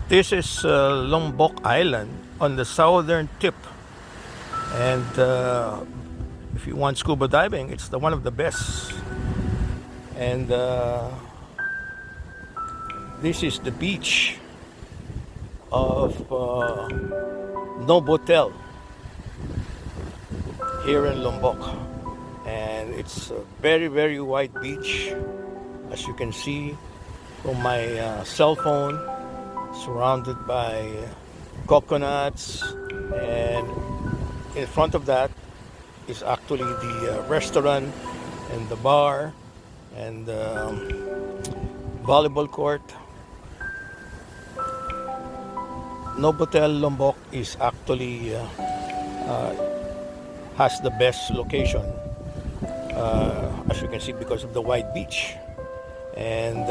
This is Lombok Island on the southern tip, and if you want scuba diving, it's one of the best. And this is the beach of NOVOTEL here in Lombok, and it's a very, very wide beach, as you can see from my cell phone, surrounded by coconuts, and in front of that is actually the restaurant and the bar and volleyball court. NOVOTEL Lombok is actually has the best location, as you can see, because of the wide beach. And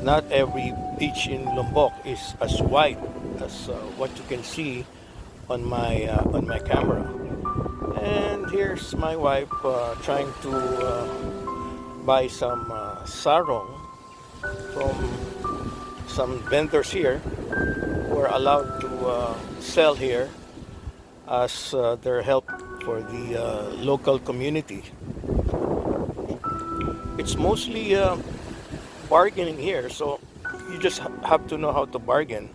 not every beach in Lombok is as wide as what you can see on my camera. And here's my wife trying to buy some sarong from some vendors here who are allowed to sell here as their help for the local community. It's mostly bargaining here, so you just have to know how to bargain.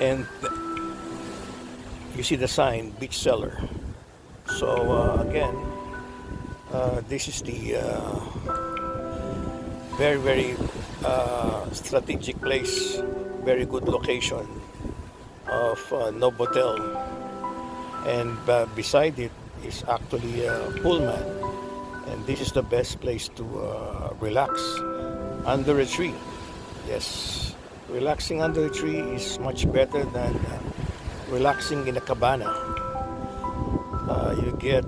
And you see the sign, beach seller. So again, this is the very, very strategic place, very good location of NOVOTEL. And beside it is actually Pullman. And this is the best place to relax under a tree. Yes, relaxing under a tree is much better than relaxing in a cabana. You get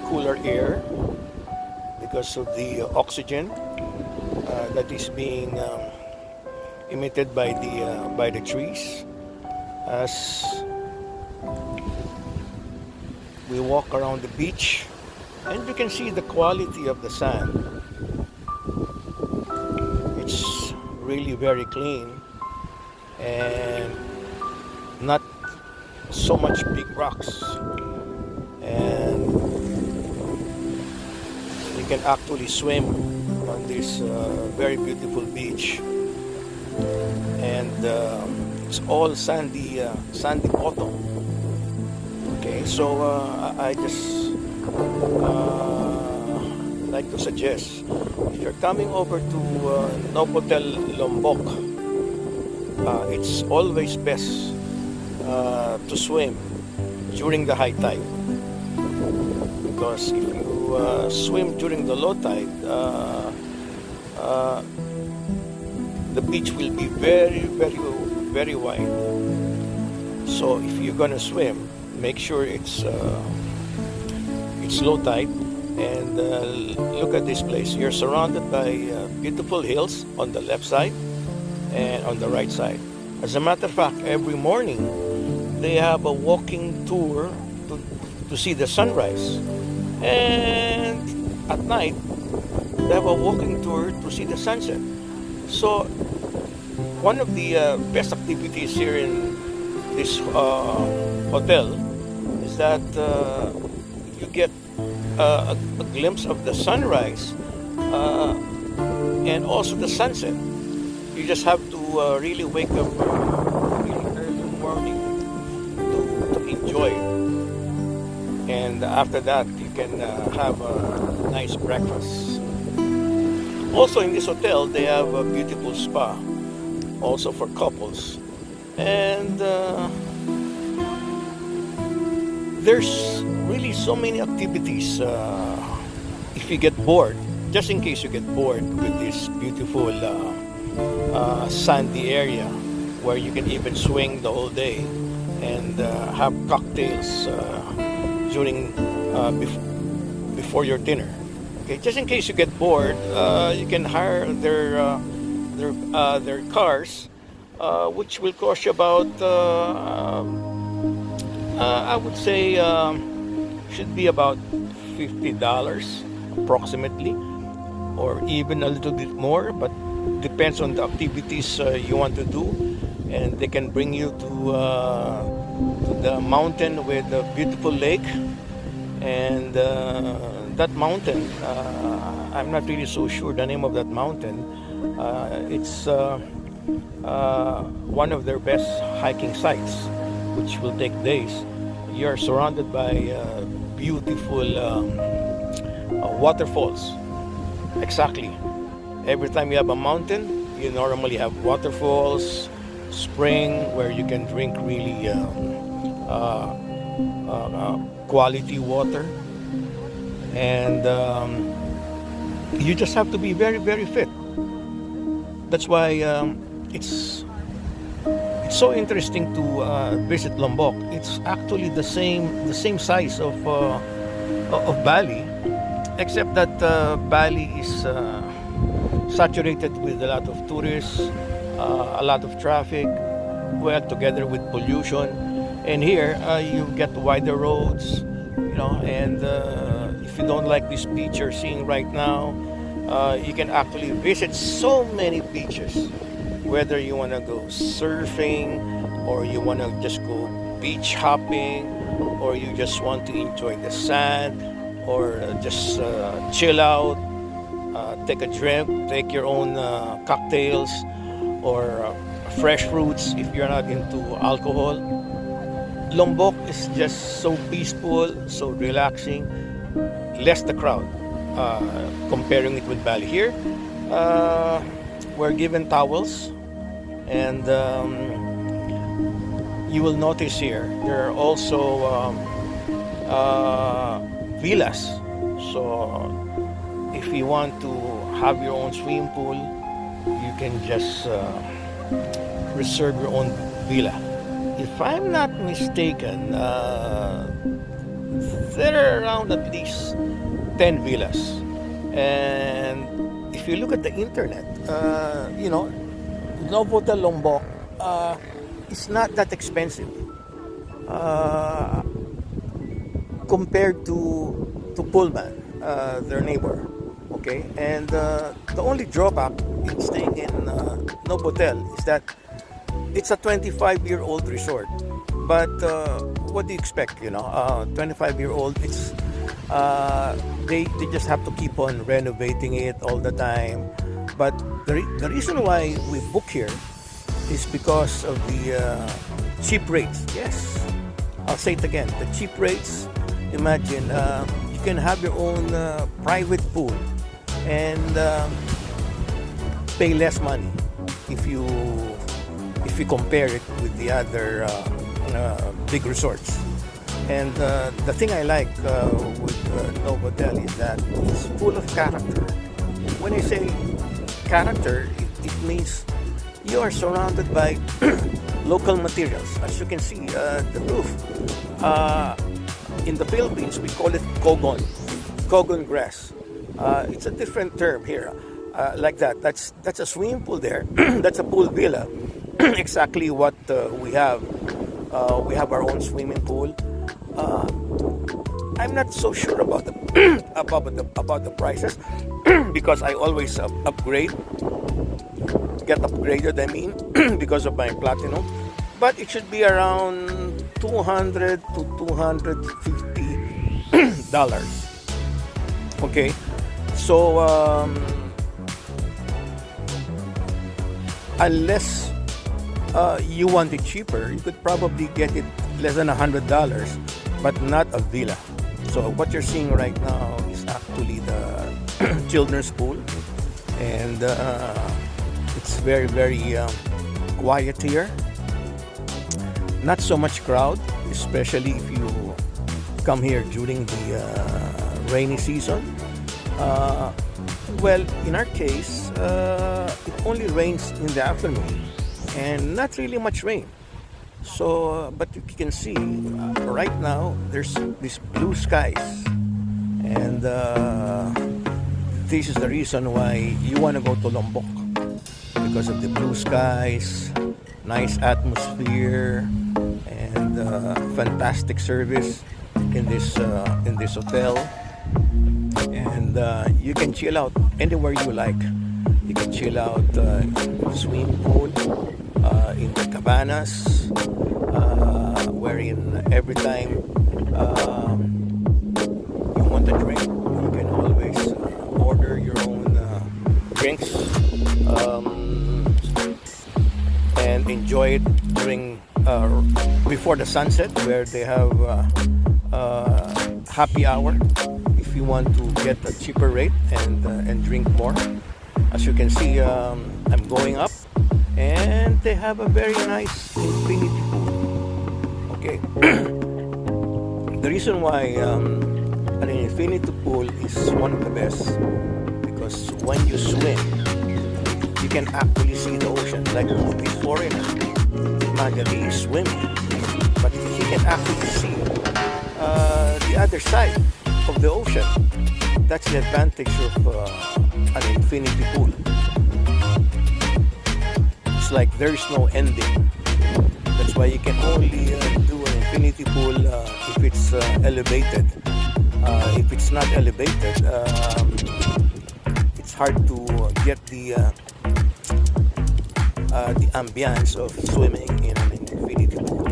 cooler air because of the oxygen that is being emitted by the trees. As we walk around the beach, and you can see the quality of the sand. It's really very clean and not so much big rocks, and you can actually swim on this very beautiful beach. And it's all sandy bottom. Okay, so I just like to suggest, if you're coming over to NOVOTEL Lombok, it's always best to swim during the high tide, because if you swim during the low tide, the beach will be very, very, very wide. So if you're gonna swim, make sure it's low tide. And look at this place. You're surrounded by beautiful hills on the left side and on the right side. As a matter of fact, every morning they have a walking tour to see the sunrise, and at night they have a walking tour to see the sunset. So one of the best activities here in this hotel is that you get a glimpse of the sunrise and also the sunset. You just have to really wake up really early in the morning to enjoy it. And after that, you can have a nice breakfast. Also in this hotel, they have a beautiful spa, also for couples. And there's really so many activities. If you get bored, just in case you get bored with this beautiful sandy area where you can even swing the whole day and have cocktails during before your dinner. Okay, just in case you get bored, you can hire their cars, which will cost you about I would say should be about $50 approximately, or even a little bit more, but depends on the activities you want to do, and they can bring you to the mountain with a beautiful lake. And that mountain, I'm not really so sure the name of that mountain. It's one of their best hiking sites, which will take days. You're surrounded by beautiful waterfalls. Exactly. Every time you have a mountain, you normally have waterfalls, spring where you can drink really quality water, and you just have to be very, very fit. That's why it's so interesting to visit Lombok. It's actually the same size of Bali, except that Bali is saturated with a lot of tourists, a lot of traffic, well, together with pollution. And here you get wider roads, and if you don't like this beach you're seeing right now, you can actually visit so many beaches, whether you want to go surfing, or you want to just go beach hopping, or you just want to enjoy the sand, or just chill out, take a drink, take your own cocktails, or fresh fruits if you're not into alcohol. Lombok is just so peaceful, so relaxing, less the crowd, comparing it with Bali. Here, we're given towels, and you will notice here there are also villas. So if you want to have your own swimming pool, you can just reserve your own villa. If I'm not mistaken, there are around at least 10 villas. And if you look at the internet, NOVOTEL Lombok is not that expensive compared to Pullman, their neighbor. Okay, and the only drawback in staying in NOVOTEL is that it's a 25-year-old resort. But what do you expect? 25-year-old. It's they just have to keep on renovating it all the time. But the reason why we book here is because of the cheap rates. Yes, I'll say it again. The cheap rates. Imagine you can have your own private pool and pay less money if you compare it with the other big resorts. And the thing I like with NOVOTEL is that it's full of character. When I say character, it means you are surrounded by local materials. As you can see, the roof. In the Philippines, we call it cogon grass. It's a different term here, like that. That's a swimming pool there. That's a pool villa. Exactly what we have. We have our own swimming pool. I'm not so sure about the about the prices because I always get upgraded. I mean, because of my platinum. But it should be around $200 to $250. Okay, so unless you want it cheaper, you could probably get it less than $100, but not a villa. So what you're seeing right now is actually the children's pool, and it's very, very quiet here. Not so much crowd, especially if you come here during the rainy season. Well, in our case, it only rains in the afternoon and not really much rain. So, but you can see right now there's these blue skies, and this is the reason why you want to go to Lombok, because of the blue skies, nice atmosphere, and fantastic service in this hotel. And you can chill out anywhere you like. You can chill out in the swimming pool, in the cabanas, wherein every time you want a drink, you can always order your own drinks and enjoy it during before the sunset, where they have happy hour if you want to get a cheaper rate and drink more. As you can see, I'm going up, and they have a very nice infinity pool. Okay. The reason why an infinity pool is one of the best, because when you swim, you can actually see the ocean. Like this foreigner, imagine he is swimming, but he can actually see the other side of the ocean. That's the advantage of an infinity pool. It's like there's no ending. That's why you can only do an infinity pool if it's elevated. If it's not elevated, it's hard to get the ambience of swimming in an infinity pool.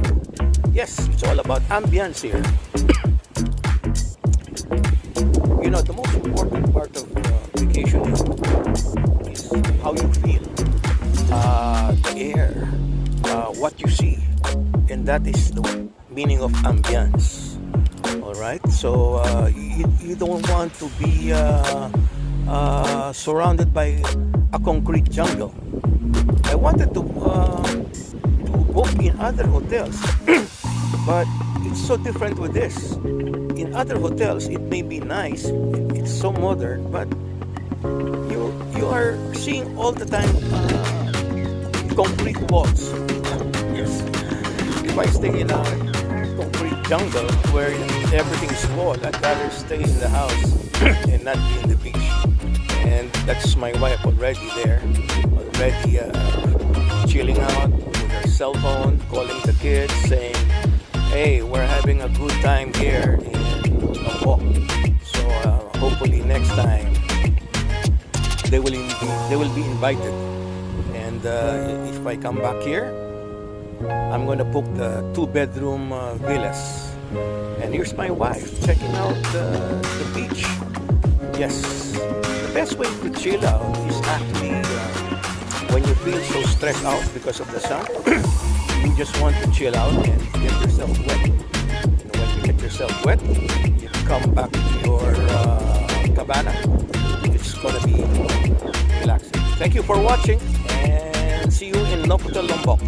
Yes, it's all about ambience here. You know, the most important part of vacationing is how you feel, the air, what you see, and that is the meaning of ambience. All right, so you don't want to be surrounded by a concrete jungle. I wanted to book in other hotels, but it's so different with this. In other hotels, it may be nice, it's so modern, but you are seeing all the time concrete walls. Yes. If I stay in a concrete jungle where everything is wall, I'd rather stay in the house and not be in the beach. And that's my wife already there, already chilling out with her cell phone, calling the kids, saying, "Hey, we're having a good time here in Lombok." So hopefully next time they will be invited. And if I come back here, I'm gonna book the 2-bedroom villas. And here's my wife checking out the beach. Yes, the best way to chill out is actually when you feel so stressed out because of the sun. You just want to chill out and get yourself wet. And when you get yourself wet, you come back to your cabana. It's gonna be relaxing. Thank you for watching, and see you in NOVOTEL Lombok.